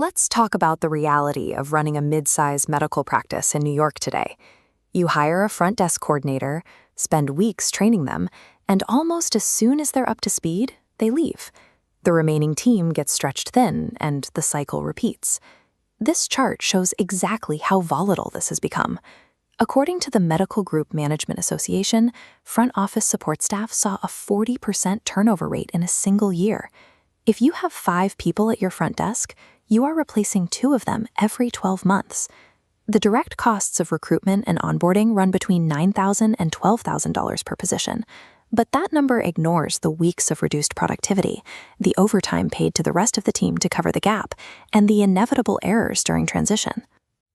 Let's talk about the reality of running a mid-sized medical practice in New York today. You hire a front desk coordinator, spend weeks training them, and almost as soon as they're up to speed, they leave. The remaining team gets stretched thin, and the cycle repeats. This chart shows exactly how volatile this has become. According to the Medical Group Management Association, front office support staff saw a 40% turnover rate in a single year. If you have 5 people at your front desk, you are replacing 2 of them every 12 months. The direct costs of recruitment and onboarding run between $9,000 and $12,000 per position. But that number ignores the weeks of reduced productivity, the overtime paid to the rest of the team to cover the gap, and the inevitable errors during transition.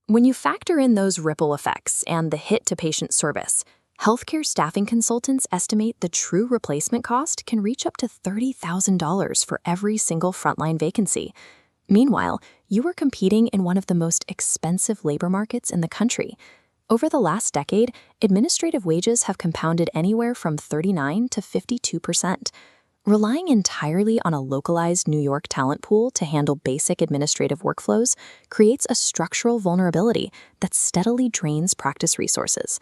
When you factor in those ripple effects and the hit to patient service, healthcare staffing consultants estimate the true replacement cost can reach up to $30,000 for every single frontline vacancy. Meanwhile, you are competing in one of the most expensive labor markets in the country. Over the last decade, administrative wages have compounded anywhere from 39% to 52%. Relying entirely on a localized New York talent pool to handle basic administrative workflows creates a structural vulnerability that steadily drains practice resources.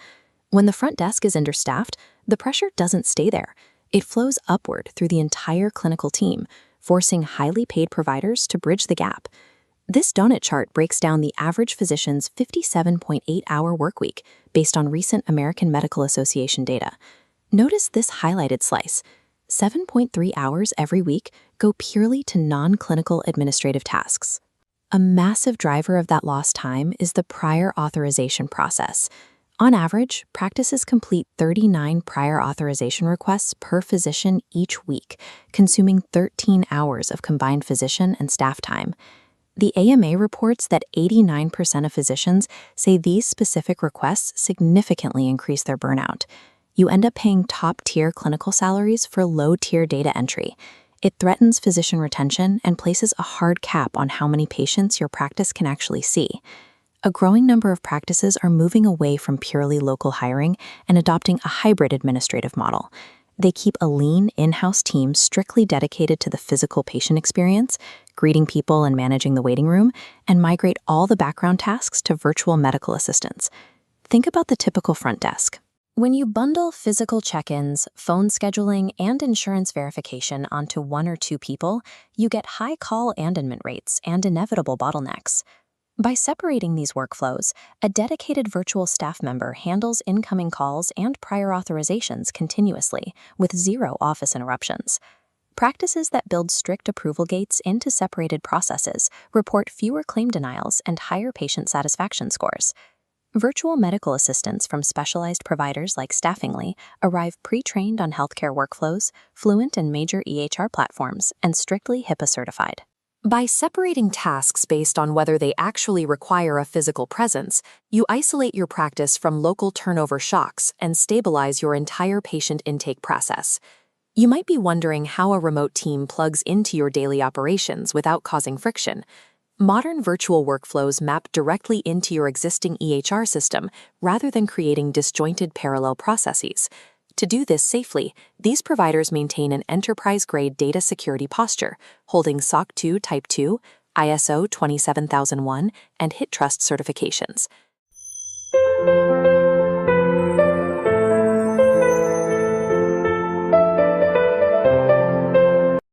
When the front desk is understaffed, the pressure doesn't stay there. It flows upward through the entire clinical team, forcing highly paid providers to bridge the gap. This donut chart breaks down the average physician's 57.8-hour workweek based on recent American Medical Association data. Notice this highlighted slice. 7.3 hours every week go purely to non-clinical administrative tasks. A massive driver of that lost time is the prior authorization process. On average, practices complete 39 prior authorization requests per physician each week, consuming 13 hours of combined physician and staff time. The AMA reports that 89% of physicians say these specific requests significantly increase their burnout. You end up paying top-tier clinical salaries for low-tier data entry. It threatens physician retention and places a hard cap on how many patients your practice can actually see. A growing number of practices are moving away from purely local hiring and adopting a hybrid administrative model. They keep a lean, in-house team strictly dedicated to the physical patient experience, greeting people and managing the waiting room, and migrate all the background tasks to virtual medical assistants. Think about the typical front desk. When you bundle physical check-ins, phone scheduling, and insurance verification onto 1 or 2 people, you get high call abandonment rates and inevitable bottlenecks. By separating these workflows, a dedicated virtual staff member handles incoming calls and prior authorizations continuously, with 0 office interruptions. Practices that build strict approval gates into separated processes report fewer claim denials and higher patient satisfaction scores. Virtual medical assistants from specialized providers like Staffingly arrive pre-trained on healthcare workflows, fluent in major EHR platforms, and strictly HIPAA certified. By separating tasks based on whether they actually require a physical presence, you isolate your practice from local turnover shocks and stabilize your entire patient intake process. You might be wondering how a remote team plugs into your daily operations without causing friction. Modern virtual workflows map directly into your existing EHR system rather than creating disjointed parallel processes. To do this safely, these providers maintain an enterprise-grade data security posture, holding SOC 2 Type 2, ISO 27001, and HITRUST certifications.